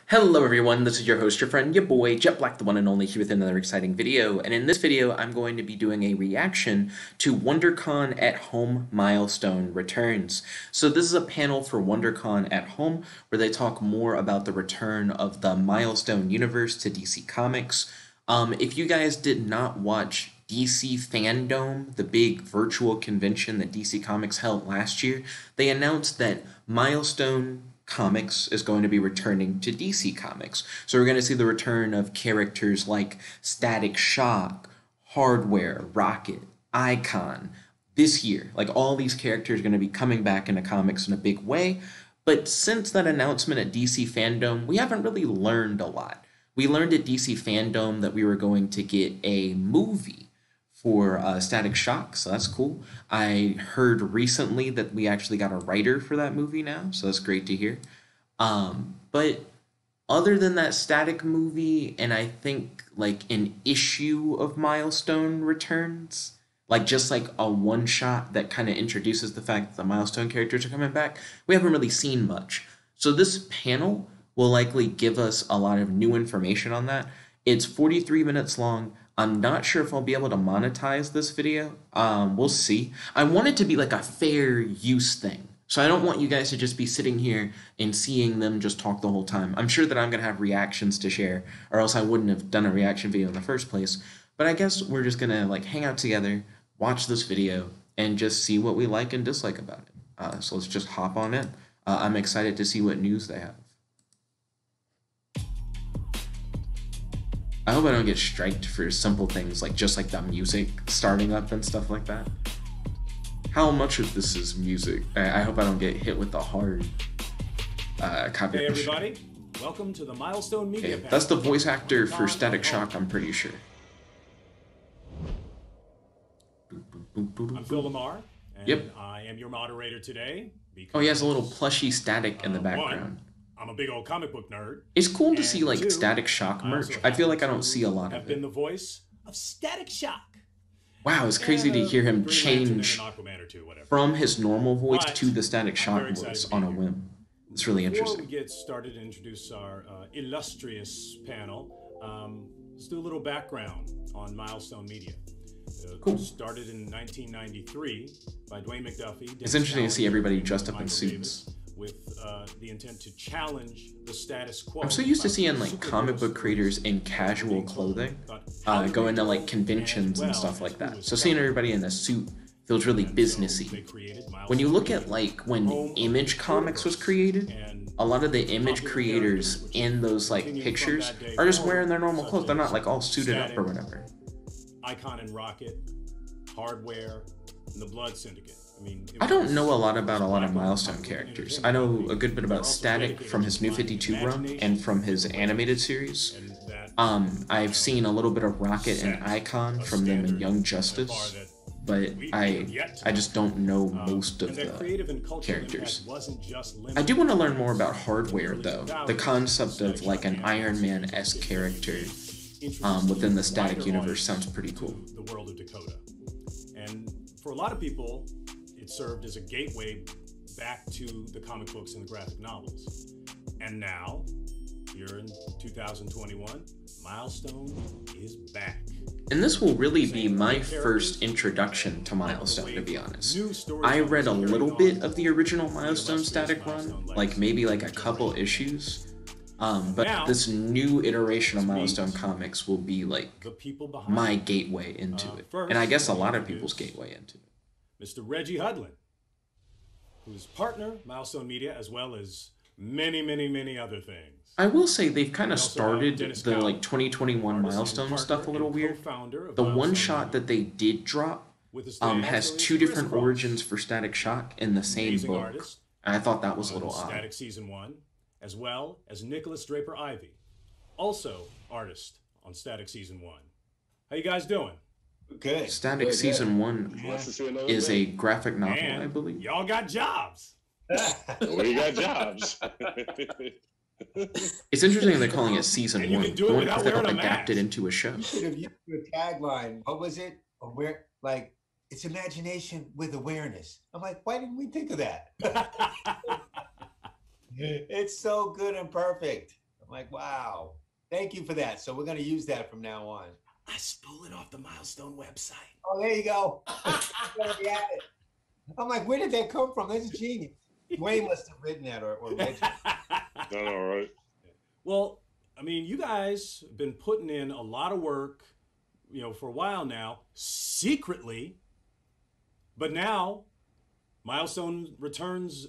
Hello everyone, this is your host, your friend, your boy, Jet Black, the one and only, here with another exciting video. And in this video, I'm going to be doing a reaction to WonderCon at Home Milestone Returns. So this is a panel for WonderCon at Home where they talk more about the return of the Milestone universe to DC Comics. If you guys did not watch DC Fandom, the big virtual convention that DC Comics held last year, they announced that Milestone Comics is going to be returning to DC Comics. So we're going to see the return of characters like Static Shock, Hardware, Rocket, Icon this year. Like all these characters are going to be coming back into comics in a big way. But since that announcement at DC Fandom, we haven't really learned a lot. We learned at DC Fandom that we were going to get a movie for Static Shock, so that's cool. I heard recently that we actually got a writer for that movie now, so that's great to hear. But other than that Static movie, and I think like an issue of Milestone Returns, like just like a one shot that kind of introduces the fact that the Milestone characters are coming back, we haven't really seen much. So this panel will likely give us a lot of new information on that. It's 43 minutes long. I'm not sure if I'll be able to monetize this video. We'll see. I want it to be like a fair use thing. So I don't want you guys to just be sitting here and seeing them just talk the whole time. I'm sure that I'm going to have reactions to share, or else I wouldn't have done a reaction video in the first place. But I guess we're just going to like hang out together, watch this video, and just see what we like and dislike about it. So let's just hop on in. I'm excited to see what news they have. I hope I don't get striked for simple things like just like the music starting up and stuff like that. How much of this is music? I hope I don't get hit with the hard copyright. Hey everybody, welcome to the Milestone Media Panel. That's the voice actor for Static Shock, I'm pretty sure. I'm Phil Lamar, and yep. I am your moderator today. Oh, he has a little plushy Static in the background. I'm a big old comic book nerd. It's cool to see like Static Shock merch. I feel like I don't see a lot of it. I've been the voice of Static Shock. Wow, it's crazy to hear him change from his normal voice to the Static Shock voice on a whim. It's really interesting. Before we get started and introduce our illustrious panel, let's do a little background on Milestone Media. Cool. Started in 1993 by Dwayne McDuffie. It's interesting to see everybody dressed up in suits. With the intent to challenge the status quo. I'm so used to seeing like comic book creators in casual clothing, going to like conventions and stuff like that. So seeing everybody in a suit feels really businessy. When you look at like when Image Comics was created, a lot of the Image creators in those like pictures are just wearing their normal clothes. They're not like all suited up or whatever. Icon and Rocket, Hardware, and the Blood Syndicate. I don't know a lot about a lot of Milestone characters. I know a good bit about Static from his New 52 run and from his animated series. I've seen a little bit of Rocket and Icon from them in Young Justice, but I just don't know most of the characters. I do want to learn more about Hardware though. The concept of like an Iron Man-esque character within the Static universe sounds pretty cool. The world of Dakota. And for a lot of people, it served as a gateway back to the comic books and the graphic novels. And now, here in 2021, Milestone is back. And this will really be my first introduction to Milestone, to be honest. I read a little bit of the original Milestone Static run, like maybe like a couple issues. But this new iteration of Milestone Comics will be like my gateway into it. And I guess a lot of people's gateway into it. Mr. Reggie Hudlin, who's partner, Milestone Media, as well as many, many, many other things. I will say they've kind of started the like 2021 Milestone stuff a little weird. The one shot that they did drop has two different origins for Static Shock in the same book. And I thought that was a little odd. Static Season 1, as well as Nicholas Draper Ivey, also artist on Static Season 1. How you guys doing? Okay. Static Season 1 is a graphic novel, and I believe. Y'all got jobs. We got jobs. It's interesting they're calling it Season 1. I wonder if they'll adapt it into a show. You should have used your tagline. What was it? Aware, like, it's imagination with awareness. I'm like, why didn't we think of that? It's so good and perfect. I'm like, wow, thank you for that. So we're going to use that from now on. I stole it off the Milestone website. Oh, there you go. I'm like, where did that come from? That's genius. Dwayne must have written that, or Reggie. All right. Well, I mean, you guys have been putting in a lot of work, you know, for a while now, secretly. But now, Milestone Returns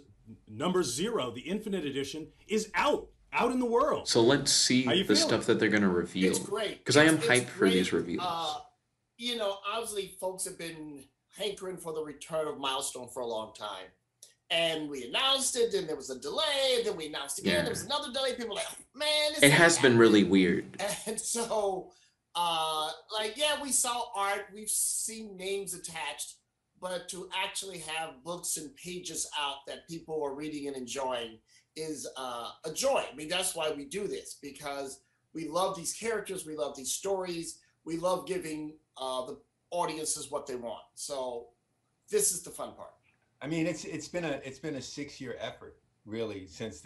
#0, the Infinite Edition, is out in the world. So let's see the stuff that they're going to reveal. It's great. Because I am hyped for these reveals. You know, obviously, folks have been hankering for the return of Milestone for a long time. And we announced it, then there was a delay, then we announced again, there was another delay. People were like, man, it has been really weird. And so, like, yeah, we saw art, we've seen names attached, but to actually have books and pages out that people are reading and enjoying is a joy. I mean, that's why we do this, because we love these characters, we love these stories, we love giving the audiences what they want. So this is the fun part. I mean, it's been a 6-year effort, really, since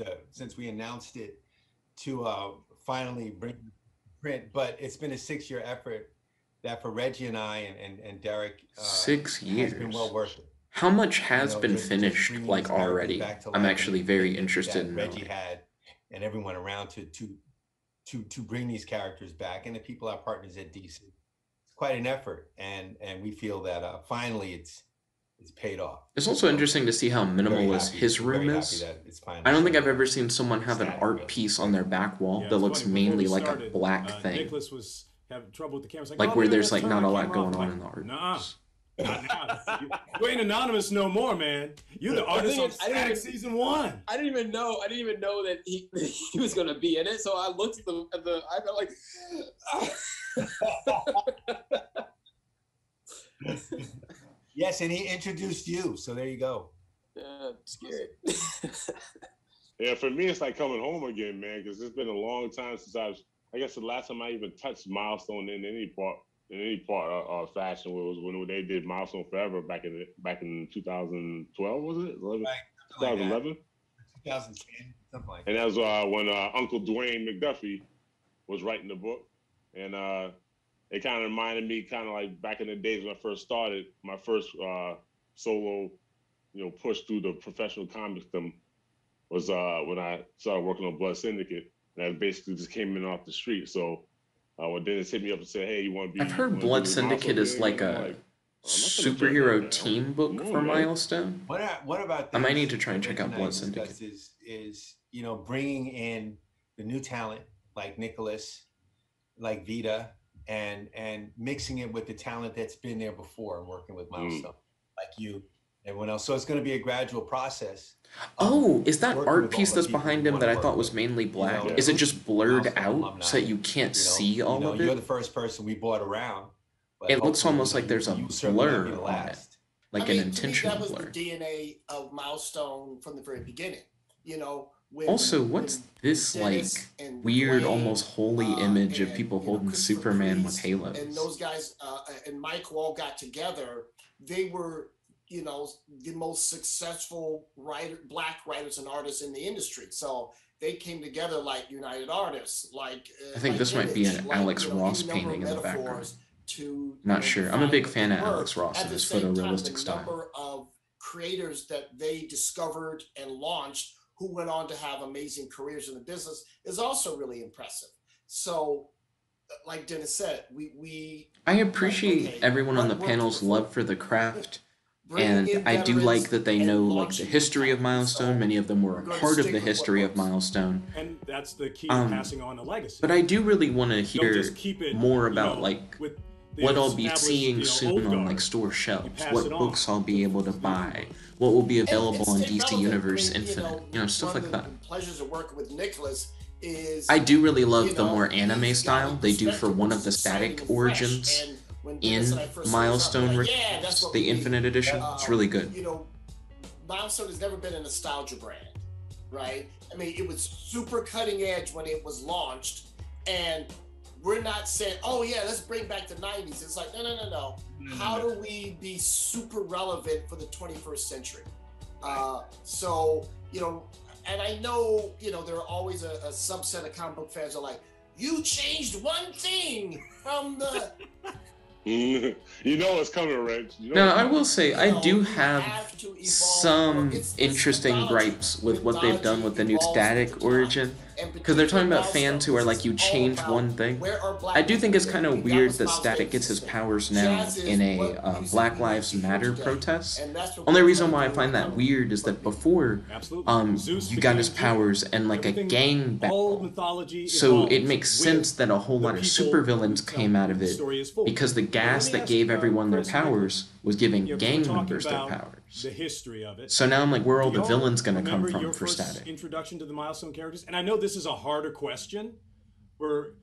we announced it to finally bring print. But it's been a 6-year effort that for Reggie and I and Derek, 6 years has been well worth it. How much has been finished, like, already? I'm actually very interested in Reggie had and everyone around to bring these characters back, and the people, our partners at DC. It's quite an effort, and we feel that finally it's paid off. It's also interesting to see how minimalist his room is. I don't think I've ever seen someone have an art piece on their back wall that looks mainly like a black thing. Nicholas was having trouble with the camera. Like where there's like not a lot going on in the art. Nah. You ain't anonymous no more, man. You're the artist on Stack season 1. I didn't even know that he was gonna be in it. So I looked at the I felt like Yes, and he introduced you, so there you go. I'm scared. Yeah, for me, it's like coming home again, man, because it's been a long time since I guess the last time I even touched Milestone in any part of fashion was when they did Milestone Forever back in 2012, was it? 2011? 2010, something like that. And that was when Uncle Dwayne McDuffie was writing the book, and it kind of reminded me, kind of like back in the days when I first started, my first solo, push through the professional comicdom was when I started working on Blood Syndicate, and I basically just came in off the street. So when Dennis hit me up and said, "Hey, you want to be?" I've heard Blood Syndicate is like a superhero team book for Milestone. What about? I might need to try and check out Blood Syndicate. Is bringing in the new talent like Nicholas, like Vita, and mixing it with the talent that's been there before and working with Milestone, like you, everyone else. So it's going to be a gradual process. Oh, is that art piece that's behind him that I thought was mainly black? Is it just blurred out so that you can't see all of it? You're the first person we brought around. It looks almost like there's a blur on it, like an intentional blur. That was the DNA of Milestone from the very beginning. Also, what's this like weird, almost holy image of people holding Superman with halos? And those guys and Mike all got together. They were, the most successful black writers and artists in the industry. So they came together like United Artists. Like I think this might be an Alex Ross painting in the background. Not sure. I'm a big fan of Alex Ross and his photorealistic style. The number of creators that they discovered and launched, who went on to have amazing careers in the business, is also really impressive. So, like Dennis said, I appreciate everyone on the panel's love for the craft, and I do like that they know like the history of Milestone. Many of them were a part of the history of Milestone. And that's the key to passing on a legacy. But I do really want to hear more about like what I'll be seeing soon on like store shelves, what books I'll be able to buy, what will be available on DC Universe Infinite, stuff like that. Pleasures of working with Nicholas is I do really love the more anime style they do for one of the static origins in Milestone Returns, the Infinite Edition. It's really good. Milestone has never been a nostalgia brand, right? I mean, it was super cutting edge when it was launched, and we're not saying, oh yeah, let's bring back the 90s. It's like, no. How do we be super relevant for the 21st century? So, and I know, you know, there are always a subset of comic book fans are like, you changed one thing from the. You know it's coming, Reg. You know Now, it's I coming. will say, I do You have to evolve. some It's interesting mythology. gripes with what they've done with the new Mythology static evolves with origin. time. Because they're talking about Particular fans who are like, you milestones, change it's all one about thing. where are Black I do think it's people kind of today? That weird was that Miles Static Davis' gets his thing. powers now Jazz is in a what music Black we Lives like to Matter hear today. protest. And that's what Only we're reason trying why I to find that cover weird is for that before, Absolutely. Zeus you got his began here. powers and like a Everything- gang all battle. mythology So it evolves makes with sense that a whole the lot of people supervillains who tell came out of the it story is for. because the But gas let me that ask, gave everyone their Chris and powers was giving Nicholas, gang we're talking members their about powers. the history of it. So now I'm like, where are all Do the y'all villains going to come remember from your for first Static? introduction to the Milestone characters? And I know this is a harder question. For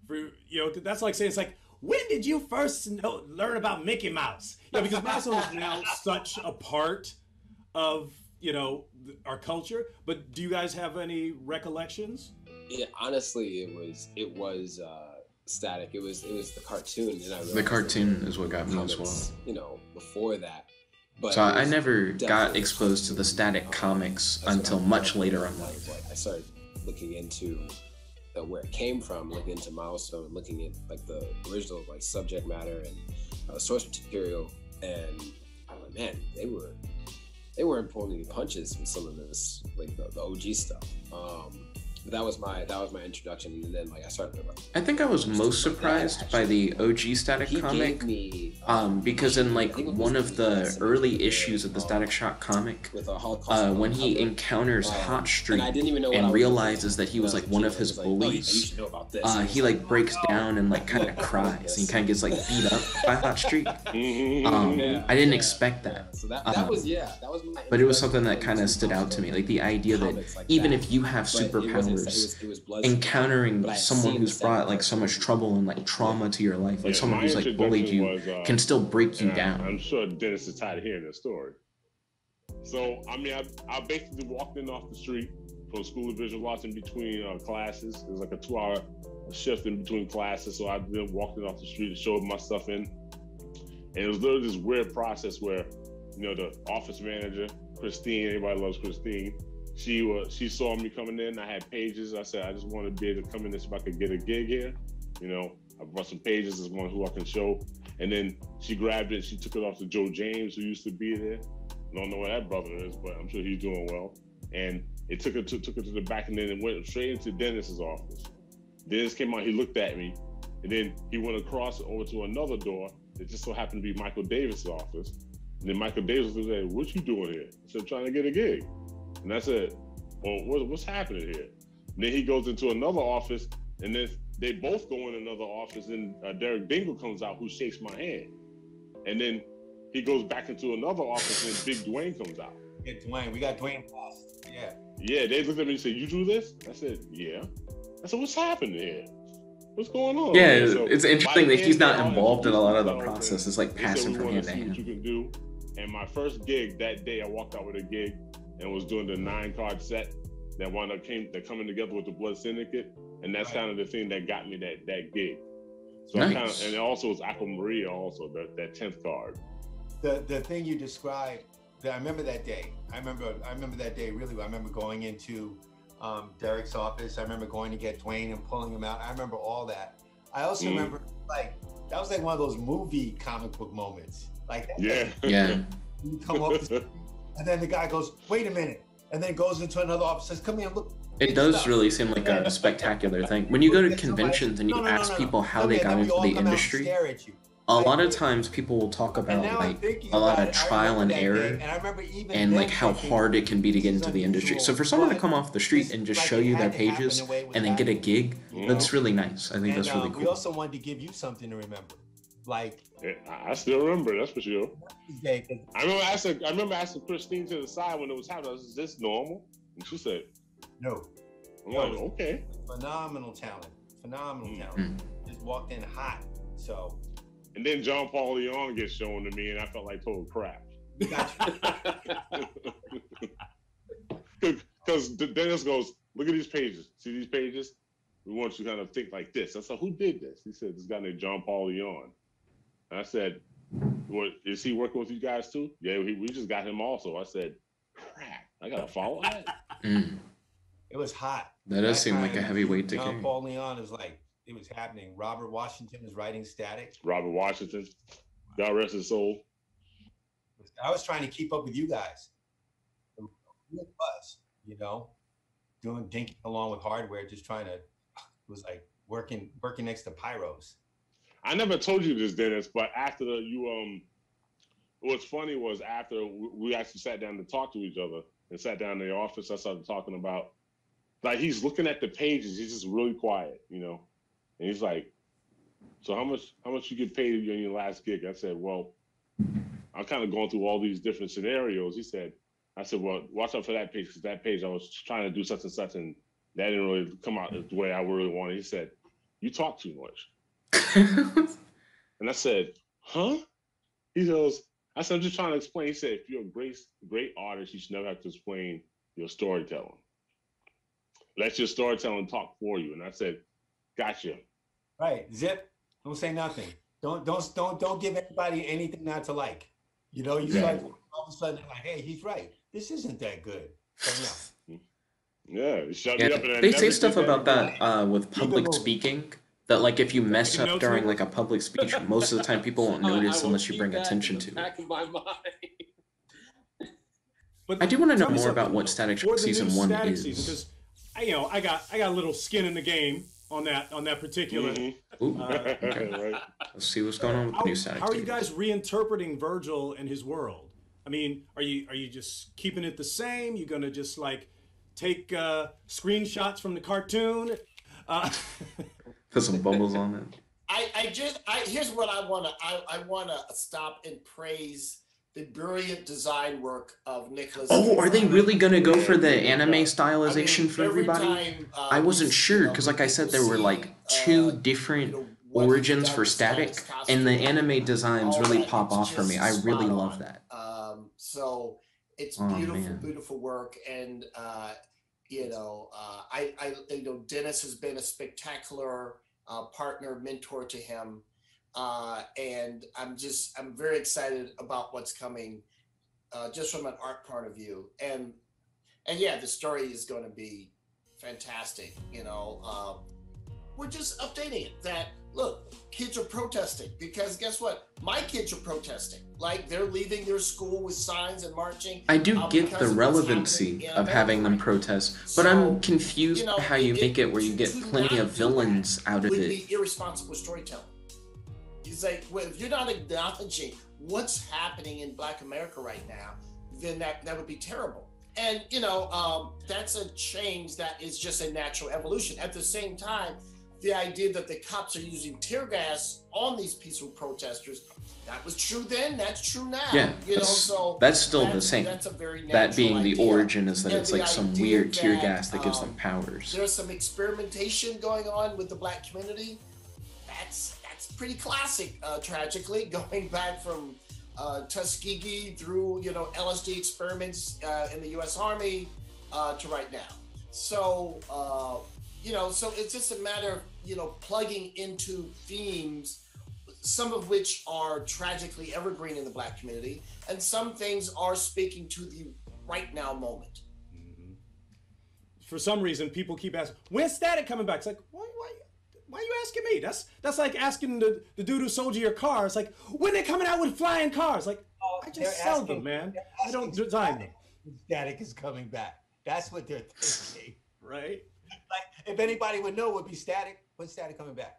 you know, that's like saying, it's like, when did you first learn about Mickey Mouse? Yeah, because Milestone is now such a part of, you know, our culture. But do you guys have any recollections? Yeah, honestly, it was Static. It was the cartoon, and I realized The cartoon there is what were got me as comics, well. you know, before that. But So it I was never got definitely exposed to the Static comics that's what until I much grew up later with, in life. like, I started looking into where it came from, looking into Milestone, looking at like the original like subject matter and source material, and I'm like, man, they weren't pulling any punches with some of this, like the OG stuff. But that was my introduction, and then like I started. I think I was most surprised by the OG Static He comic, gave me, because in like I think it was one of the some early of the, issues of the Static Shock comic, with a Holocaust when he cover. encounters Hot And Street I didn't even know what I and was realizes looking that he was at. like one of I his was like, "Oh, you bullies, should know about this." he like breaks down and like kind of cries. He kind of gets like beat up by Hot Street. Yeah, I didn't yeah, expect that. yeah. So that was that was my. But it was something that introduction kind of to stood out to me, like the idea that comics like even that. if you have But it wasn't- superpowers, it was blood, encountering but I had someone seen who's the brought Static like so much cartoon. trouble and like trauma to your life, like Yeah, someone my who's like bullied you, introduction was, can still break you and down. I'm sure Dennis is tired of hearing this story. So, I mean, I basically walked in off the street from School of Visual Arts in between classes. It was like a 2-hour shift in between classes. So I then walked in off the street and showed my stuff in. And it was literally this weird process where, you know, the office manager, Christine, everybody loves Christine. She saw me coming in. I had pages. I said, I just want to be able to come in and see if I could get a gig here. You know, I brought some pages as one who I can show. And then she grabbed it. She took it off to Joe James, who used to be there. I don't know where that brother is, but I'm sure he's doing well. And it took it to the back, and then it went straight into Dennis's office. Dennis came out. He looked at me, and then he went across over to another door. It just so happened to be Michael Davis' office. And then Michael Davis was like, "What you doing here?" I said, "Trying to get a gig." And I said, "Well, what's happening here?" And then he goes into another office, and then they both go in another office, and Derek Dingle comes out, who shakes my hand. And then he goes back into another office, and Big Dwayne comes out. Yeah, Dwayne. We got Dwayne Fast. Yeah. Yeah, they looked at me and said, "You drew this?" I said, "Yeah." I said, "What's happening here? What's going on?" Yeah, So it's by interesting the that he's end, not they all involved in a lot of the introduced process. themselves, It's like and they said, passing "We from wanna hand to see what hand. you can do." And my first gig that day, I walked out with a gig and was doing the 9-card set that wound up coming together with the Blood Syndicate, and that's kind of the thing that got me that gig. So I Nice. and it also was Aquamaria, also that 10th card. The thing you described, I remember that day. I remember that day really well. I remember going into Derek's office. I remember going to get Dwayne and pulling him out. I remember all that. I also remember like that was like one of those movie comic book moments. Like Yeah. Yeah. you come up and then the guy goes, "Wait a minute," and then goes into another office, says, "Come here, look." It does really seem like a spectacular thing. When you go to conventions and you ask people how they got into the industry, a lot of times people will talk about like a lot of trial and error and like how hard it can be to get into the industry. So for someone to come off the street and just show you their pages and then get a gig, that's really nice. I think that's really We cool. also wanted to give you something to remember. Like I still remember, that's for sure. I I remember asking Christine to the side when it was happening. I was, "Is this normal?" And she said, no. "I'm like, okay." Phenomenal talent. Just walked in hot. So And then John Paul Leon gets shown to me, and I felt like total crap. Because Dennis goes, "Look at these pages. See these pages? We want you to kind of think like this." I said, "Who did this?" He said, "This guy named John Paul Leon." And I said, "What, is he working with you guys too?" "Yeah, we just got him also." I said, "Crap, I gotta follow that." It was hot. That does seem like a heavy weight to carry. Paul Leon is like, it was happening. Robert Washington was writing Static. Robert Washington, God rest his soul. I was trying to keep up with you guys. It was, you know, dinking along with hardware, just trying to. It was like working next to pyros. I never told you this, Dennis, but after what's funny was after we actually sat down to talk to each other and sat down in the office, I started talking about, like, he's looking at the pages. He's just really quiet, you know, and he's like, "So how much you get paid on your last gig?" I said, "Well, I'm kind of going through all these different scenarios." I said, "Well, watch out for that page, because that page I was trying to do such and such, and that didn't really come out the way I really wanted." He said, "You talk too much." And I said, "Huh?" He goes, I said, "I'm just trying to explain." He said, "If you're a great artist, you should never have to explain your storytelling. Let your storytelling talk for you." And I said, "Gotcha." Right. Zip. Don't say nothing. Don't give anybody anything not to like. You know, you start all of a sudden like, hey, he's right. This isn't that good. So, no. Yeah, shut me up. They say stuff about that with public speaking. That, like, if you mess up during like a public speech, most of the time people won't notice unless you bring attention to it. But I do want to know more about what Static Shock Season 1 is. Because I got a little skin in the game on that particular. Mm-hmm. Ooh, okay. Right. Let's see what's going on with the new Static. How are you guys reinterpreting Virgil and his world? I mean, are you just keeping it the same? You gonna just like take screenshots from the cartoon? Put some bubbles on it. Here's what I wanna stop and praise the brilliant design work of Nicholas. Oh, are they really gonna go for the anime stylization for everybody? I wasn't sure, because like I said, there were like two different origins for Static, and the anime designs really pop off for me. I really love that. So it's beautiful work, and Dennis has been a spectacular partner, mentor to him. And I'm very excited about what's coming, just from an art point of view. And yeah, the story is going to be fantastic. We're just updating it that, look, kids are protesting, because guess what? My kids are protesting. Like, they're leaving their school with signs and marching. I do get the relevancy of having them protest, but I'm confused by how you make it where you get plenty of villains out of it. Would be irresponsible storytelling. It's like, well, if you're not acknowledging what's happening in Black America right now, then that would be terrible. And that's a change that is just a natural evolution. At the same time, the idea that the cops are using tear gas on these peaceful protesters, that was true then, that's true now. Yeah, that's still the same. That's a very natural that being idea. The origin is that it's like some weird tear gas that gives them powers. There's some experimentation going on with the Black community. That's pretty classic, tragically, going back from Tuskegee through LSD experiments in the U.S. Army to right now. So so it's just a matter of plugging into themes, some of which are tragically evergreen in the Black community, and some things are speaking to the right now moment. Mm-hmm. For some reason, people keep asking, "When's Static coming back?" It's like, why are you asking me? That's like asking the dude who sold you your car. It's like, when they coming out with flying cars? Like, I just sell them, man. I don't design them. Static is coming back. That's what they're thinking. Right? Like, if anybody would know, it would be Static. When's Static coming back?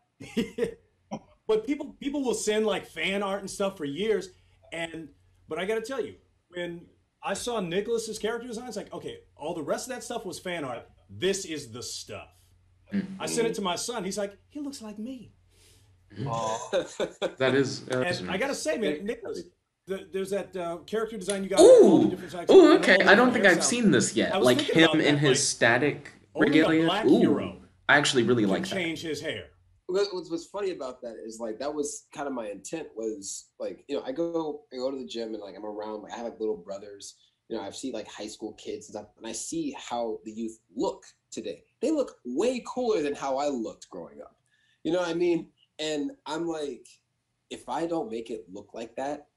But people will send like fan art and stuff for years, but I got to tell you, when I saw Nicholas's character design, it's like, okay, all the rest of that stuff was fan art. This is the stuff. I sent it to my son. He's like, he looks like me. That is. And I gotta say, man, Nicholas, there's that character design you got. Ooh, okay. I don't think I've seen this yet. Like him in his Static regalia. Hero I actually really like that. Change his hair. What's funny about that is like that was kind of my intent. Was like I go to the gym and like I'm around. Like I have like little brothers. I've seen like high school kids and stuff, and I see how the youth look today. They look way cooler than how I looked growing up. You know what I mean? And I'm like, if I don't make it look like that,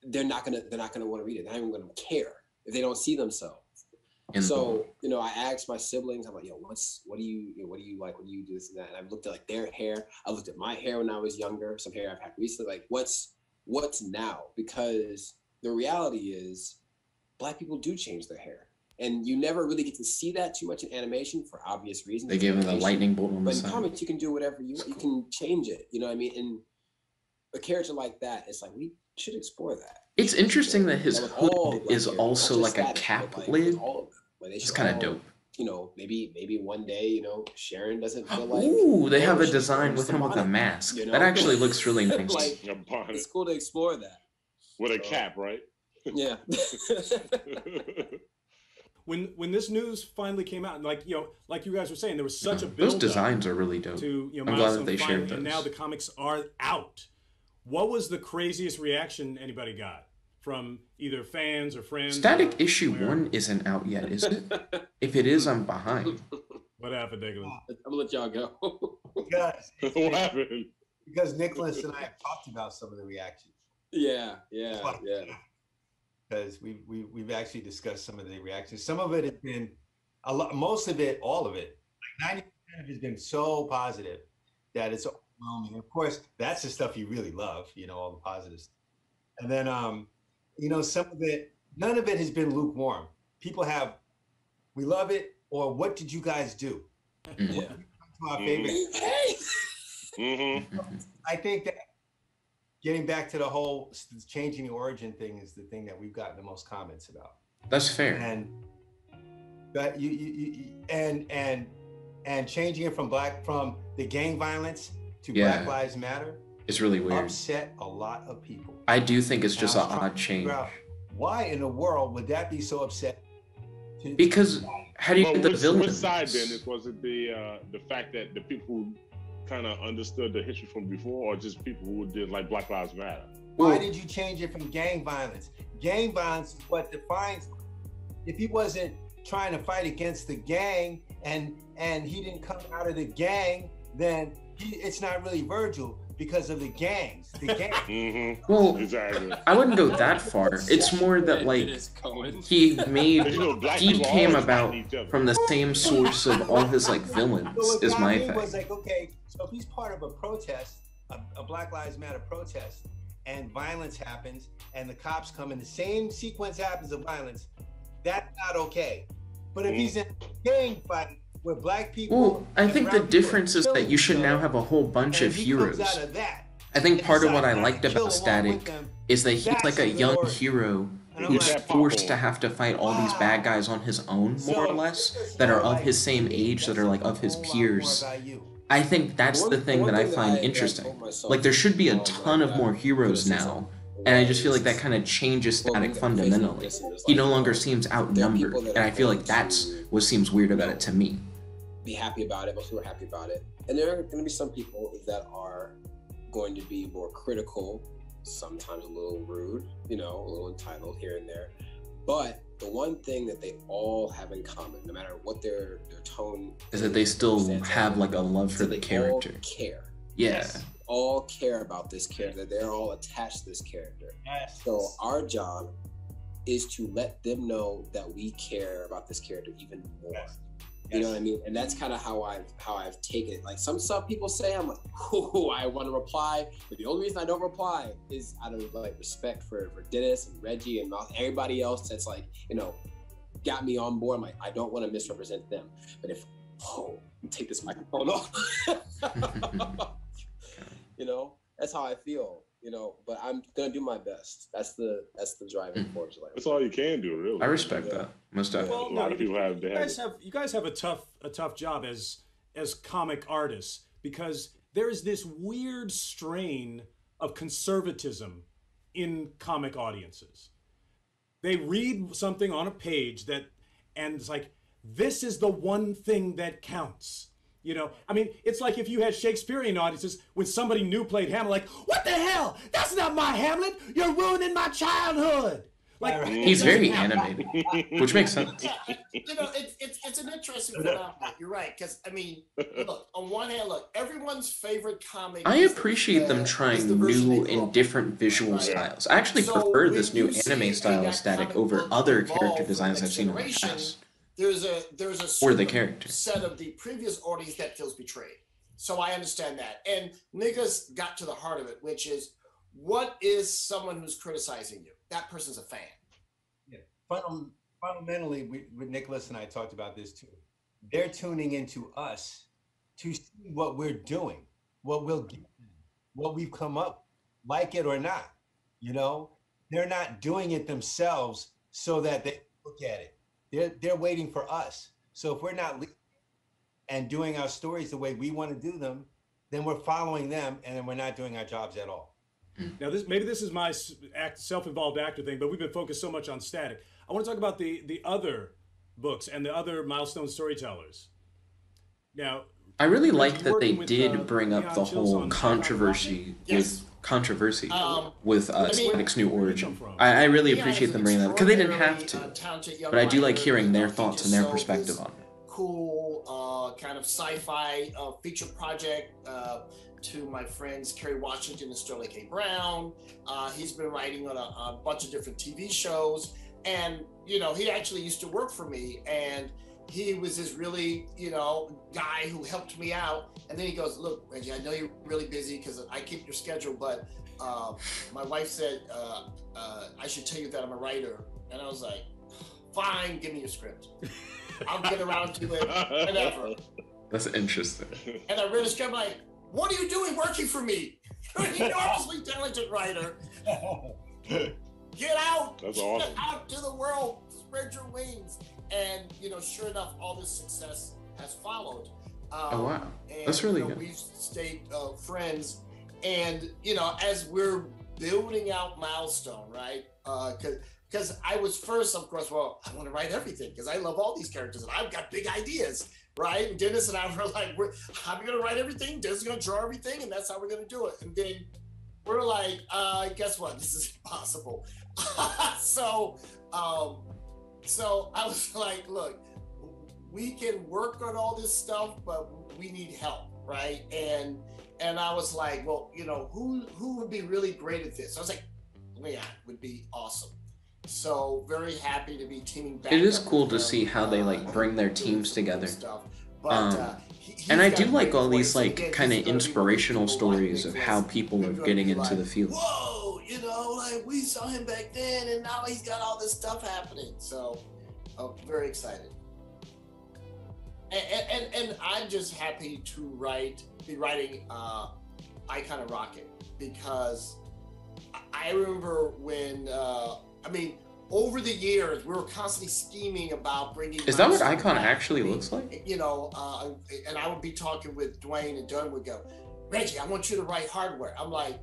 they're not gonna want to read it. They're not even gonna care if they don't see themselves. in the So, book. you know, I asked my siblings, I'm like, yo, what do you like? What do you do this and that? And I looked at like their hair. I looked at my hair when I was younger, some hair I've had recently. Like, what's now? Because the reality is Black people do change their hair. And you never really get to see that too much in animation for obvious reasons. They gave him the lightning bolt on the But in side. comics, you can do whatever you want. You can change it. You know what I mean? And a character like that, it's like, we should explore that. It's interesting that his And with all hood the Black is characters, also not like just a Static, cap but, like, lid. with all of them. Like, they It's should kind of all, dope. you know, maybe one day, you know, Sharon doesn't feel like. Ooh, they have a she design wears with the him with a bonnet, mask. you know? That actually looks really nice. Like, A bonnet it's cool to explore that. with a cap, right? Yeah. When this news finally came out, and like you guys were saying, there was such a Those build designs are really dope. to I'm glad Milestone that they finally, shared and those. now the comics are out. What was the craziest reaction anybody got from either fans or friends? Static or issue where? 1 isn't out yet, is it? If it is, I'm behind. What happened, Nicholas? I'm gonna let y'all go. Because, What happened? because Nicholas and I have talked about some of the reactions. yeah. Because we've actually discussed some of the reactions. Some of it has been a lot, most of it, all of it, like 90% of it has been so positive that it's overwhelming. Of course, that's the stuff you really love, you know, all the positives. And then, you know, some of it, none of it has been lukewarm. People have, we love it, or what did you guys do? Yeah. To our favorite. Hey. Mm-hmm. I think that getting back to the whole changing the origin thing is the thing that we've gotten the most comments about. That's fair. And that and changing it from the gang violence to Yeah. Black Lives Matter It's really weird. upset a lot of people. I do think it's just And an I was trying odd to change. figure out why in the world would that be so upset? Because how do you Well, get the which villains? side then? Was it the fact that the people who kind of understood the history from before, or just people who did like Black Lives Matter? Why did you change it from gang violence? Gang violence is what defines. If he wasn't trying to fight against the gang and he didn't come out of the gang, then it's not really Virgil because of the gangs. The gang. Mm-hmm. Well, Exactly. I wouldn't go that far. It's more that like he made You know, black he people came always about fighting each other. from the same source of all his like villains. So what Is got my me was thing. like, okay, so if he's part of a protest, a Black Lives Matter protest, and violence happens, and the cops come, and the same sequence happens of violence, that's not okay. But if he's in a gang fight where Black people, Well, I and think the brown people difference is killing that you should each now other, have a whole bunch and of he comes heroes. out of that, I think and part of what I decides not liked to kill about along with Static them, is that he's that's like a the young glory. hero And I'm who's like, forced to have to fight all these bad guys on his own, more or less, that are of his same age, that are like of his peers. I think that's the thing that I find interesting. Like there should be a ton of more heroes now, and I just feel like that kind of changes Static fundamentally. He no longer seems outnumbered, and I feel like that's what seems weird about it to me. Be happy about it. Most people are happy about it, and there are going to be some people that are going to be more critical, sometimes a little rude, you know, a little entitled here and there. But the one thing that they all have in common, no matter what their tone Is that they still have like a love for is the they character. all care. Yeah. All care about this character. They're all attached to this character. Yes. So our job is to let them know that we care about this character even more. Yes. You know what I mean? And that's kind of how I've taken it. Like some people say, I'm like, oh, I want to reply, but the only reason I don't reply is out of like respect for Dennis and Reggie and everybody else that's like, you know, got me on board. I'm like, I don't want to misrepresent them. But if take this microphone off, you know, that's how I feel. You know, but I'm gonna do my best. That's the driving force. Like, That's all you can do, really. I respect that. Most definitely. Well, A lot no, of people have. you guys have a tough job as comic artists, because there is this weird strain of conservatism in comic audiences. They read something on a page and it's like, this is the one thing that counts. You know, I mean, it's like if you had Shakespearean audiences when somebody new played Hamlet, like, what the hell? That's not my Hamlet. You're ruining my childhood. Like, He's very animated, which makes sense. You know, it's an interesting phenomenon. You're right, because I mean, look, on one hand, look, everyone's favorite comic. I appreciate them trying new and different visual styles. I actually prefer this new anime style of Static over other character designs I've seen in the past. there's a Or the certain character. set of the previous audience that feels betrayed. So I understand that. And Nicholas got to the heart of it, which is, what is someone who's criticizing you? That person's a fan. Yeah. Fundamentally, with Nicholas and I talked about this too. They're tuning into us to see what we're doing, what we'll give them, what we've come up, like it or not. You know, they're not doing it themselves so that they look at it. They're waiting for us. So if we're not and doing our stories the way we want to do them, then we're following them, and then we're not doing our jobs at all. Now, maybe this is my self-involved actor thing, but we've been focused so much on Static. I want to talk about the other books and the other Milestone storytellers. Now, I really like that they did bring up the whole controversy with Static's new origin. I really appreciate them bringing that, because they didn't have to. But I do like hearing their thoughts and their perspective on it. Cool kind of sci-fi feature project to my friends Kerry Washington and Sterling K. Brown. He's been writing on a bunch of different TV shows, and he actually used to work for me, and he was this really guy who helped me out. And then he goes, "Look, Reggie, I know you're really busy because I keep your schedule, but my wife said I should tell you that I'm a writer." And I was like, "Fine, give me your script. I'll get around to it whenever." That's interesting. And I read a script, like, "What are you doing working for me? You're an enormously talented writer. Get out. That's awesome. Get out to the world. Spread your wings." And sure enough, all this success has followed. Oh wow, that's really good. We've stayed friends, and as we're building out Milestone, right? Because I was first, of course, well, I want to write everything because I love all these characters and I've got big ideas, right? And Dennis and I were like, I'm going to write everything, Dennis is going to draw everything, and that's how we're going to do it. And then we're like, guess what? This is impossible. So I was like, look, we can work on all this stuff, but we need help, right? And I was like, well, who would be really great at this? I was like, Leon would be awesome. So very happy to be teaming back. It is cool to see how they bring their teams together. And I do like all these kind of inspirational stories of how people are getting into the field. Whoa, we saw him back then, and now he's got all this stuff happening. So I'm very excited. And I'm just happy to be writing Icon of Rocket, because I remember when over the years, we were constantly scheming about bringing. Is that what Icon actually looks like? And I would be talking with Dwayne, and Dwayne would go, "Reggie, I want you to write hardware." I'm like,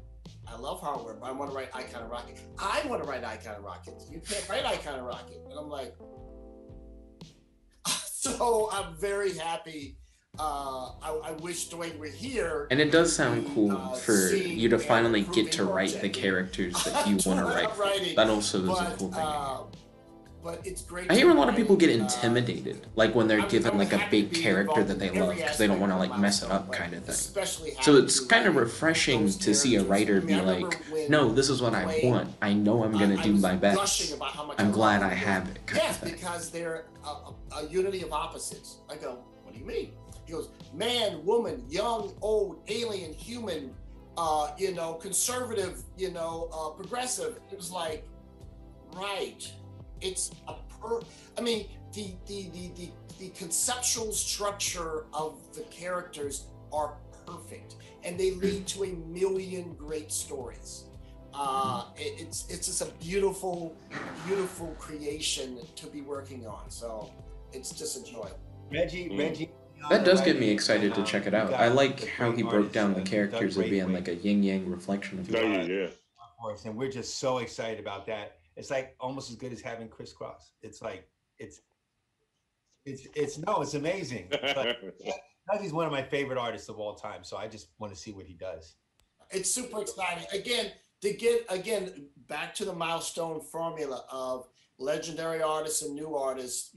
"I love hardware, but I want to write Icon of Rocket." "I want to write Icon of Rocket." "You can't write Icon of Rocket." And I'm like, so I'm very happy. I wish Dwayne were here. And it does sound cool for you to finally get to write the characters that you want to write. That also is a cool thing. But it's great. I hear a lot of people get intimidated, when they're given a big character that they love, because they don't want to mess it up, kind of thing. So it's kind of refreshing to see a writer be like, "No, this is what I want. I know I'm going to do my best. I'm glad I have it." Yes, because they're a unity of opposites. I go, "What do you mean?" He goes, "Man, woman, young, old, alien, human, conservative, progressive." It was like, right. It's the conceptual structure of the characters are perfect, and they lead to a million great stories. It's just a beautiful, beautiful creation to be working on. So it's just a joy. Reggie. That does get me excited to check it out. I like how he broke down the characters as being a yin-yang reflection of yeah. And we're just so excited about that. It's almost as good as having Chris Cross. It's amazing. He's one of my favorite artists of all time. So I just want to see what he does. It's super exciting. Again, to get back to the Milestone formula of legendary artists and new artists.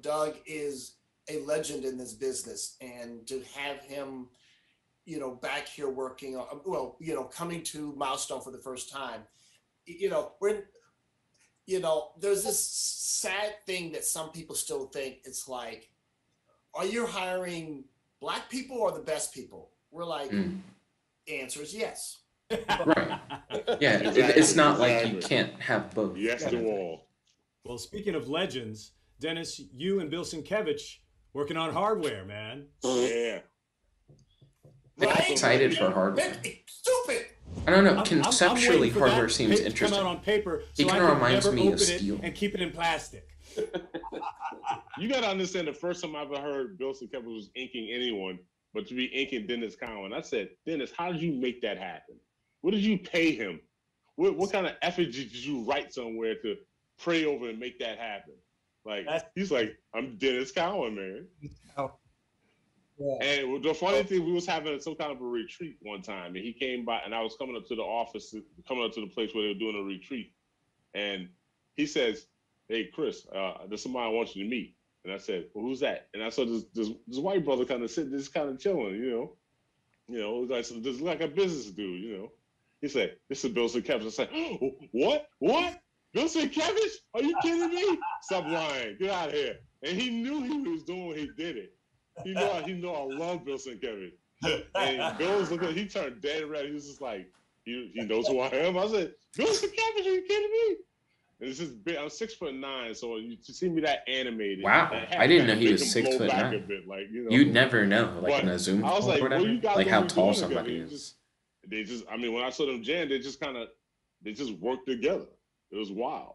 Doug is a legend in this business, and to have him, back here working on, coming to Milestone for the first time. you know, there's this sad thing that some people still think. It's like, are you hiring Black people or the best people? We're like, answer is yes. Right. Yeah, Exactly, it's not like you exactly. can't have both. Yes to all. Well, speaking of legends, Dennis, you and Bill Sienkiewicz working on hardware, man. Yeah. I'm Right? excited for hardware. Stupid. I don't know. I'm Conceptually, waiting for hardware that seems to interesting. come out on paper, It so I kinda can reminds never me of open steel. it and keep it in plastic. You got to understand, the first time I ever heard Bill Sienkiewicz was inking anyone, but to be inking Dennis Cowan, I said, Dennis, how did you make that happen? What did you pay him? What kind of effort did you write somewhere to pray over and make that happen? Like, he's like, I'm Dennis Cowan, man. Oh. Yeah. And the funny thing, we was having some kind of a retreat one time, and he came by, and I was coming up to the office, coming up to the place where they were doing a retreat, and he says, "Hey, Chris, there's somebody I want you to meet." And I said, "Well, who's that?" And I saw this white brother kind of sitting, just kind of chilling, you know, like just like a business dude, you know. He said, "This is Bill Sienkiewicz." I said, "Oh, what? Bill Sienkiewicz? Are you kidding me? Stop lying. Get out of here." And he knew he was doing what he did it. He know I love Bill Sienkiewicz. And Bill was looking, he turned dead red. He was just like, he knows who I am. I said, "Bill Sienkiewicz, are you kidding me?" And it's just big. I'm 6'9", so you see me that animated. Wow, I didn't know he was 6'9". A bit, like, you know. You'd never know, like But in a Zoom I was call like, or whatever, what you guys like how gonna be tall doing somebody together? is. They just, I mean, when I saw them jam, they just worked together. It was wild.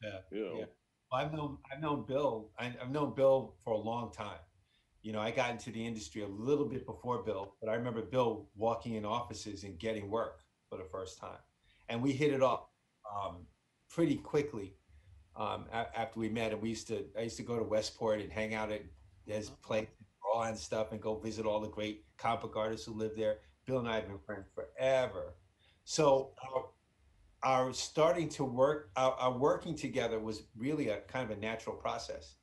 Yeah. You know. Yeah. Well, I've known Bill. I've known Bill for a long time. You know, I got into the industry a little bit before Bill, but I remember Bill walking in offices and getting work for the first time, and we hit it off pretty quickly after we met. And I used to go to Westport and hang out at his place, draw and stuff, and go visit all the great comic book artists who lived there. Bill and I have been friends forever. So our starting to work, our working together was really a kind of a natural process.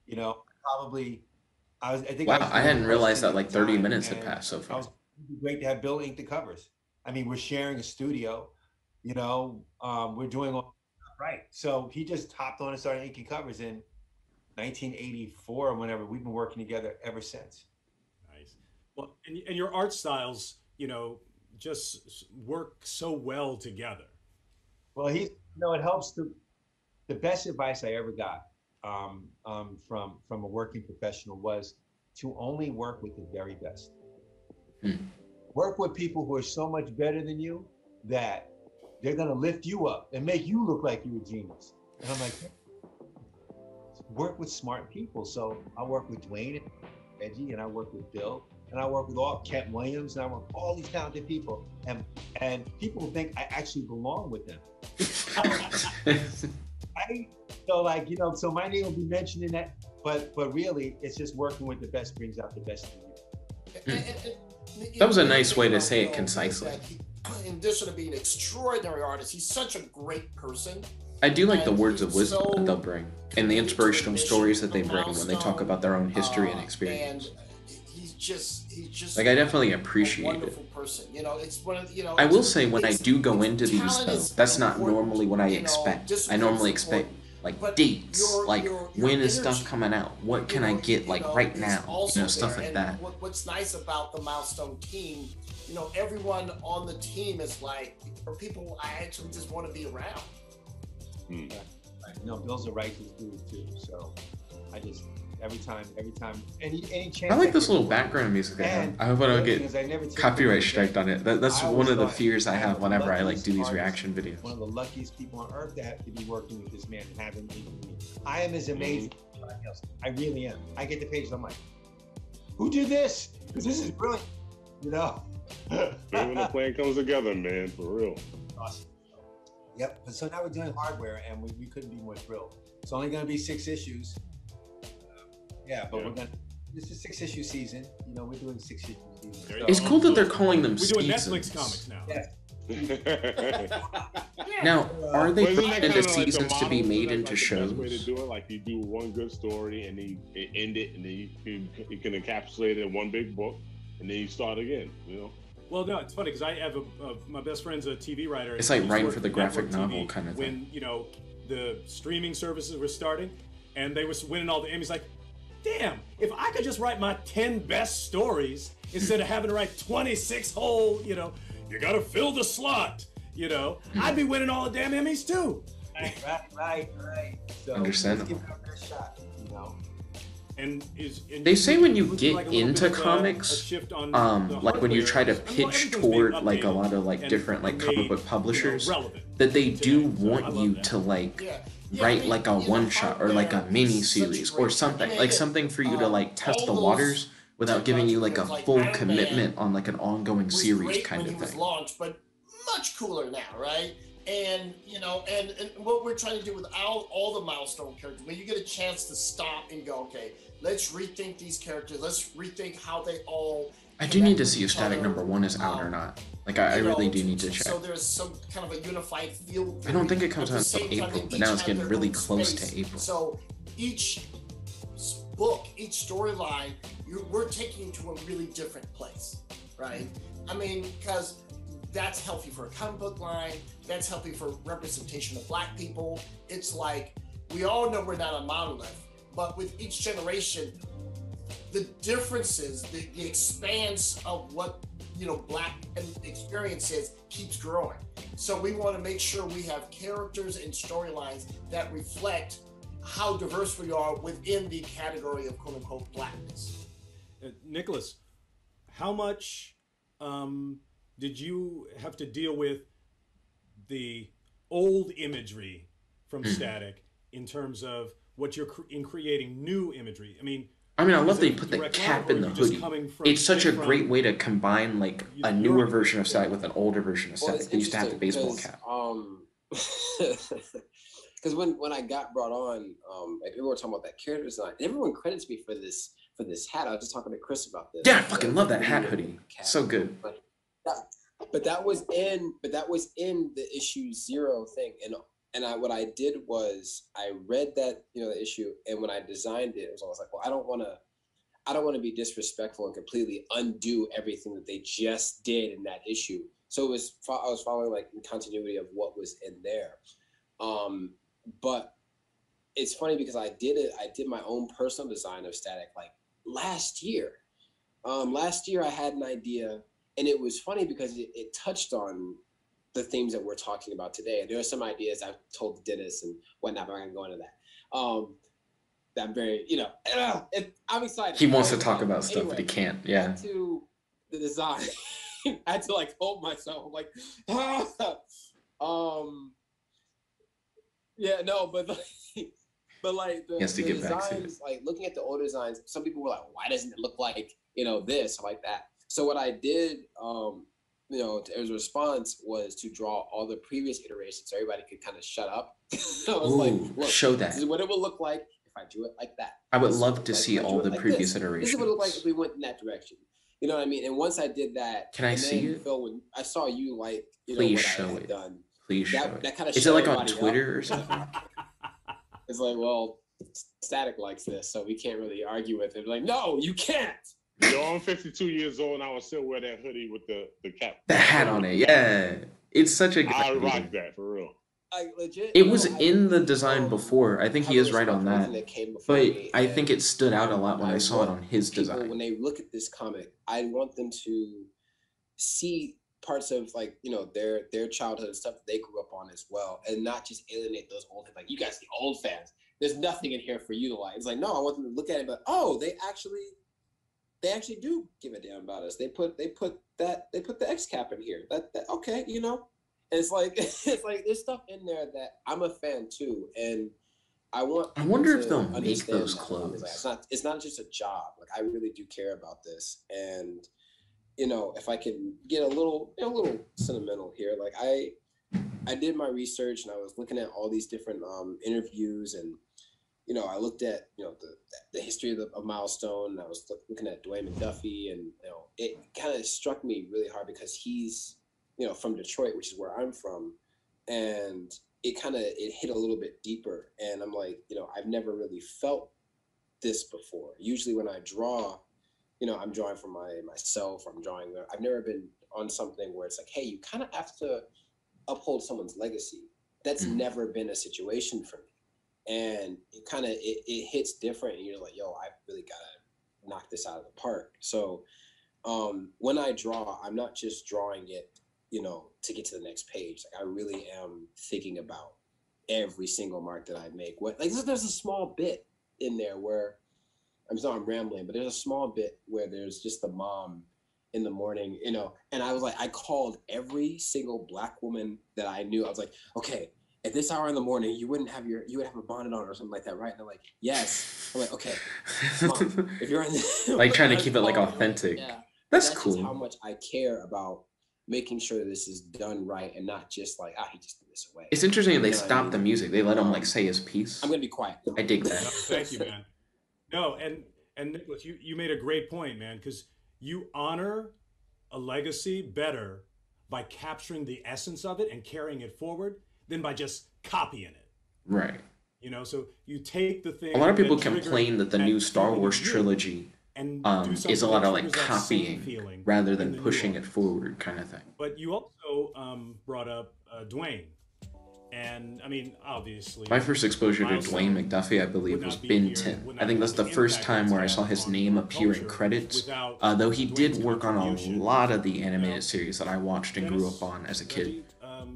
You know, probably. I think Wow, I hadn't realized that like 30 time, minutes had and passed so far. It was great to have Bill ink the covers. I mean, we're sharing a studio, you know, we're doing all right. So he just hopped on and started inking covers in 1984 or whenever. We've been working together ever since. Nice. Well, and your art styles, you know, just work so well together. Well, you know, it helps. The best advice I ever got from a working professional was to only work with the very best. Work with people who are so much better than you that they're going to lift you up and make you look like you're a genius. And I'm like, work with smart people. So I work with Dwayne and Reggie, and I work with Bill, and I work with all Kent Williams, and I work with all these talented people, and people think I actually belong with them. So like, you know, so my name will be mentioned in that, but really it's just working with the best brings out the best in you. That was a nice way to say it concisely. In addition to being an extraordinary artist, he's such a great person. I do like the words of wisdom that they'll bring and the inspirational stories that they bring when they talk about their own history and experience. And he's just like, I definitely appreciate it. Wonderful person. You know, it's one of, you know, I will say when I do go into these talent though, is that's not important, normally what I you know, expect. I discipline normally is expect important, like but dates, like when is stuff energy, coming out? What can I get like right now? You know, stuff like that. What's nice about the Milestone team, you know, everyone on the team is like, for people I actually just want to be around. You know, Bill's a righteous dude too. So I just every time, any chance. I like this little background music I have. I hope I don't get copyright striked on it. That's one of the fears I have whenever I like do these reaction videos. One of the luckiest people on earth to have to be working with this man and have him with me. I am as amazing as anybody else. I really am. I get the pages, I'm like, who did this? Because this is brilliant, you know. When the plan comes together, man, for real. Awesome. Yep. So now we're doing hardware, and we couldn't be more thrilled. It's only going to be 6 issues. We're gonna. This is a 6-issue season. You know, we're doing 6-issue season. So. It's cool that they're calling them We're doing seasons. Netflix comics now. Yeah. Now, are they Isn't putting that into kinda like the seasons to be model? made That's into like shows? the best way to do it. Like you do one good story and then you end it, and then you can encapsulate it in one big book, and then you start again. You know. Well, no, it's funny because I have my best friend's a TV writer. It's like He's writing worked for the for graphic network novel TV kind of when, thing. you know, the streaming services were starting, and they were winning all the Emmys. Like, damn, if I could just write my 10 best stories instead of having to write 26 whole, you know, you gotta fill the slot, you know, I'd be winning all the damn Emmys too. Right. So Understandable. let's give it our best shot, you know. And They say when you looks get like a little into bit of a comics, shift on the like when you hardware. try to I mean, pitch everything's toward being like a updated lot of like and different like comic made, book publishers, relevant that they do today. So I want love you that. to like Yeah, write I mean, like a you know, one shot or like a hardware mini is such a series or great- something, I mean, like something for you to like test all the those waters without giving you like a technology, like full Iron Man commitment on like an ongoing was series great kind when of he was thing. launched, but much cooler now, right? And you know, and what we're trying to do with all the milestone characters, when you get a chance to stop and go, okay, let's rethink these characters, let's rethink how they all. I do need to connect see if with each Static other. Number 1 is out or not. Like I You really know, do need to check. So there's some kind of a unified feel. I don't think it comes At the out until same time, April, they but now each it's have getting their really own close space. to April. So each book, each storyline, we're taking to a really different place, right? I mean, because that's healthy for a comic book line. That's healthy for representation of Black people. It's like, we all know we're not a monolith, but with each generation, the differences, the expanse of what, you know, Black experiences keeps growing. So we want to make sure we have characters and storylines that reflect how diverse we are within the category of quote unquote Blackness. Nicholas, how much did you have to deal with the old imagery from Static in terms of what you're in creating new imagery? I love is that it you put the direct cap line, in or the are you just hoodie. coming from- It's such a from- great way to combine like a newer version of Static with an older version of Well, Static. it's They used to have the baseball interesting cap. Because when I got brought on, like people were talking about that character design, and everyone credits me for this hat. I was just talking to Chris about this. Yeah, I fucking love that hat hoodie. So good. But that was in the issue 0 thing, and what I did was I read that, you know, the issue, and when I designed it, it was almost like, well, I don't want to be disrespectful and completely undo everything that they just did in that issue. So I was following like the continuity of what was in there. But it's funny because I did my own personal design of Static like last year. Last year I had an idea, and it was funny because it touched on the themes that we're talking about today. And there are some ideas I've told Dennis and whatnot, but I'm not going to go into that. That I'm very, you know, I'm excited. He wants to talk about stuff, but he can't. Yeah. Back to the design. I had to like hold myself. I'm like, yeah, no, but like the, He has to the get back to it. designs, like looking at the old designs, some people were like, why doesn't it look like, you know, this or like that? So what I did, you know, as a response was to draw all the previous iterations so everybody could kind of shut up. I was like, Ooh, look, show this is that. what it will look like if I do it like that. I would This is love what to it see if I do all it the like previous this. iterations. This is what it looked like if we went in that direction. You know what I mean? And once I did that, Can I and see then, it? Phil, when I saw you like, you Please know, what show I had it. done, Please show that it. kind of Is it like on Twitter or something? It's like, well, Static likes this, so we can't really argue with it. Like, no, you can't. Yo, I'm 52 years old and I would still wear that hoodie with the cap. The hat on it. Yeah. It's such a good I idea. rock that for real. Like, legit. It was in the design before. I think he have is right on respect for that. everything came before But me, I think and it stood out a lot when I saw it want on his people, design. when they look at this comic, I want them to see parts of, like, you know, their childhood and stuff that they grew up on as well, and not just alienate those old, like, you guys, the old fans, there's nothing in here for you to like. It's like, no, I want them to look at it, but oh, they actually do give a damn about us. They put the X cap in here. That okay, you know. And it's like there's stuff in there that I'm a fan too, and I wonder if they'll make understand those that. clothes. Like, it's not just a job. Like, I really do care about this, and you know, if I can get a little sentimental here, like I did my research and I was looking at all these different interviews, and you know, I looked at, you know, the history of Milestone, and I was looking at Dwayne McDuffie, and you know, it kind of struck me really hard because he's, you know, from Detroit, which is where I'm from, and it hit a little bit deeper, and I'm like, you know, I've never really felt this before. Usually when I draw, you know, I'm drawing for myself, I've never been on something where it's like, hey, you kind of have to uphold someone's legacy. that's never been a situation for me. And it kind of, it hits different, and you're like, yo, I really gotta knock this out of the park. So when I draw, I'm not just drawing it, you know, to get to the next page. Like, I really am thinking about every single mark that I make. What, like, there's a small bit in there where, I'm sorry, I'm rambling, but there's a small bit where there's just the mom in the morning, you know, and I was like, I called every single Black woman that I knew. I was like, okay, at this hour in the morning, you would have a bonnet on or something like that, right? And they're like, yes. I'm like, okay, Mom, if you're in like trying to keep it like authentic. Yeah. That's Just cool. how much I care about making sure that this is done right and not just like, he just threw this away. It's interesting they You know what I stop mean? the music. They let him like say his piece. I'm gonna be quiet. I dig No, that. thank you, man. No, and Nicholas, you made a great point, man, because you honor a legacy better by capturing the essence of it and carrying it forward than by just copying it. Right. You know, so you take the thing. A lot of people that triggered complain that the new Star feeling Wars in you trilogy and do is a something lot that of like triggers that same copying feeling rather in than the new pushing one. it forward kind of thing. But you also brought up Dwayne, and I mean, obviously, My first exposure to Milestone Dwayne McDuffie, I believe, would was not be Ben here, 10. would I not think that's have the the first impact time it's where I had saw his on name appear in culture credits. without Though he did Dwayne's work on a contribution. lot of the animated You know, series that I watched and grew Dennis, up on as a Reggie, kid.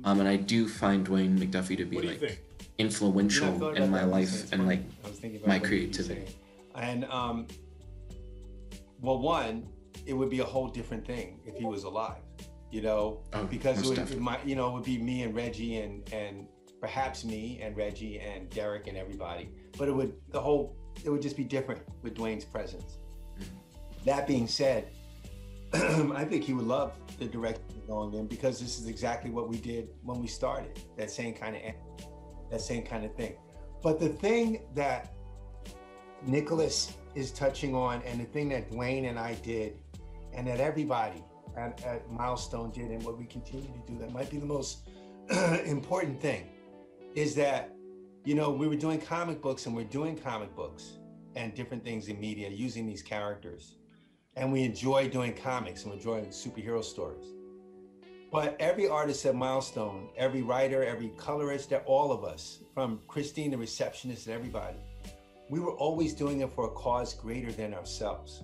And I do find Dwayne McDuffie to be what do you like think? influential I thought in about my that. life It's and funny. like I was thinking about my what you were creativity. saying. And well, one, it would be a whole different thing if he was alive, you know, Oh, because most it definitely. it would be me and Reggie and perhaps me and Reggie and Derek and everybody, but it would just be different with Dwayne's presence. That being said, I think he would love the direction going in, because this is exactly what we did when we started, that same kind of thing. But the thing that Nicholas is touching on, and the thing that Dwayne and I did, and that everybody at Milestone did, and what we continue to do, that might be the most important thing, is that, you know, we were doing comic books, and we're doing comic books and different things in media using these characters. And we enjoy doing comics, and we enjoy superhero stories. But every artist at Milestone, every writer, every colorist, all of us, from Christine, the receptionist, and everybody, we were always doing it for a cause greater than ourselves.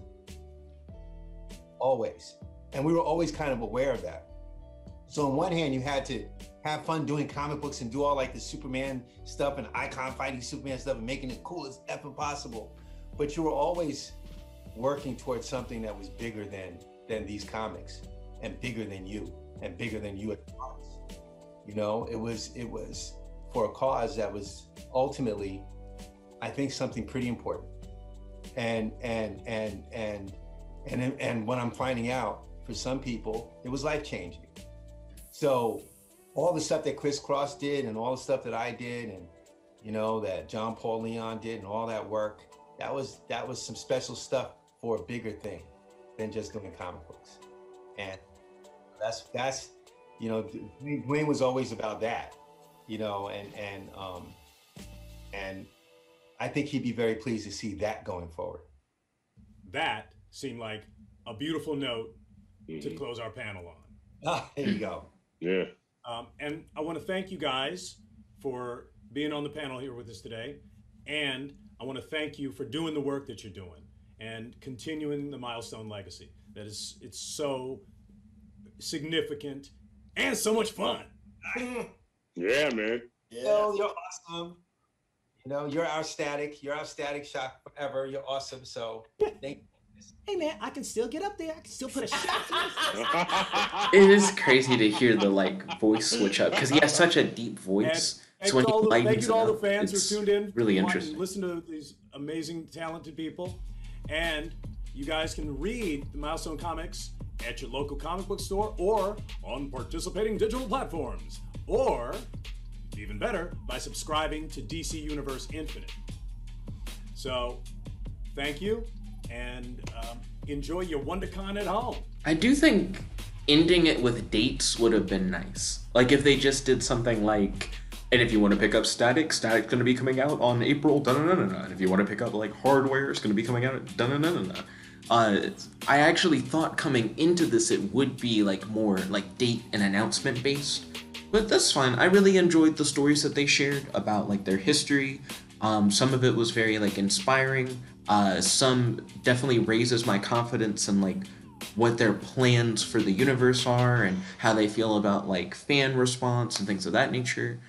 Always. And we were always kind of aware of that. So on one hand, you had to have fun doing comic books and do all like the Superman stuff and icon fighting Superman stuff and making it cool as effing possible. But you were always working towards something that was bigger than these comics, and bigger than you, and bigger than you as an artist. You know, it was for a cause that was ultimately, I think, something pretty important. And what I'm finding out, for some people, it was life-changing. So all the stuff that Chris Cross did, and all the stuff that I did, and, you know, that John Paul Leon did, and all that work, that was some special stuff for a bigger thing than just doing comic books. And that's you know, Dwayne was always about that, you know, and I think he'd be very pleased to see that going forward. That seemed like a beautiful note to close our panel on. Ah, there you go. Yeah. And I want to thank you guys for being on the panel here with us today. And I want to thank you for doing the work that you're doing and continuing the Milestone legacy. It's so significant and so much fun. Yeah, man. Yeah. Yo, you're awesome. You know, you're our static shock forever. You're awesome. So thank you. Hey man, I can still get up there. I can still put a shot. It is crazy to hear the like voice switch up, because he has such a deep voice. So when he thank you lightens to all it the up, fans it's who tuned in. really and interesting. listen to these amazing, talented people. And you guys can read the Milestone comics at your local comic book store or on participating digital platforms. Or, even better, by subscribing to DC Universe Infinite. So, thank you, and enjoy your WonderCon at home. I do think ending it with dates would have been nice. Like if they just did something like, and if you want to pick up Static's going to be coming out on April, and if you want to pick up like Hardware, it's going to be coming out at I actually thought coming into this it would be like more like date and announcement based, But that's fine. I really enjoyed the stories that they shared about like their history. Some of it was very like inspiring. Some definitely raises my confidence in like what their plans for the universe are and how they feel about like fan response and things of that nature.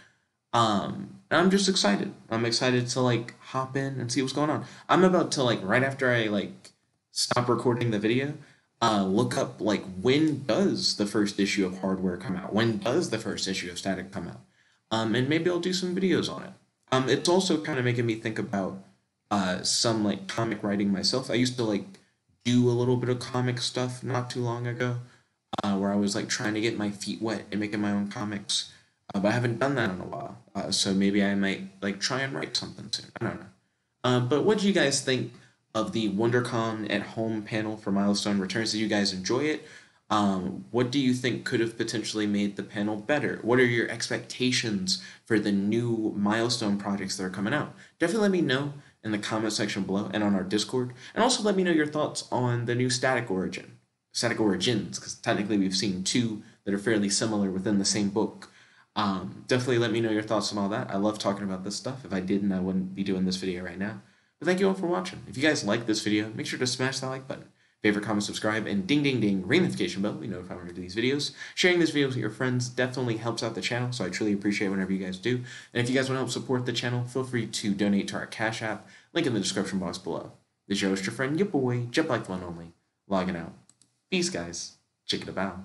And I'm just excited. I'm excited to like hop in and see what's going on. I'm about to like right after I like stop recording the video, look up like when does the first issue of Hardware come out? When does the first issue of Static come out? And maybe I'll do some videos on it. It's also kind of making me think about some like comic writing myself. I used to like do a little bit of comic stuff not too long ago, where I was like trying to get my feet wet and making my own comics. But I haven't done that in a while. So maybe I might like try and write something soon. I don't know. But what do you guys think of the WonderCon at Home panel for Milestone Returns? Did you guys enjoy it? What do you think could have potentially made the panel better? What are your expectations for the new Milestone projects that are coming out? Definitely let me know in the comment section below and on our Discord. And also let me know your thoughts on the new Static Origins, because technically we've seen two that are fairly similar within the same book. Definitely let me know your thoughts on all that. I love talking about this stuff. If I didn't, I wouldn't be doing this video right now. But thank you all for watching. If you guys like this video, make sure to smash that like button. Favorite, comment, subscribe, and ding, ding, ding, ring the notification bell to be notified when I do these videos. Sharing these videos with your friends definitely helps out the channel, so I truly appreciate whenever you guys do. And if you guys want to help support the channel, feel free to donate to our Cash App, link in the description box below. This is your host, your friend, your boy, Jet Black the One Only, logging out. Peace, guys. Chicken a bow.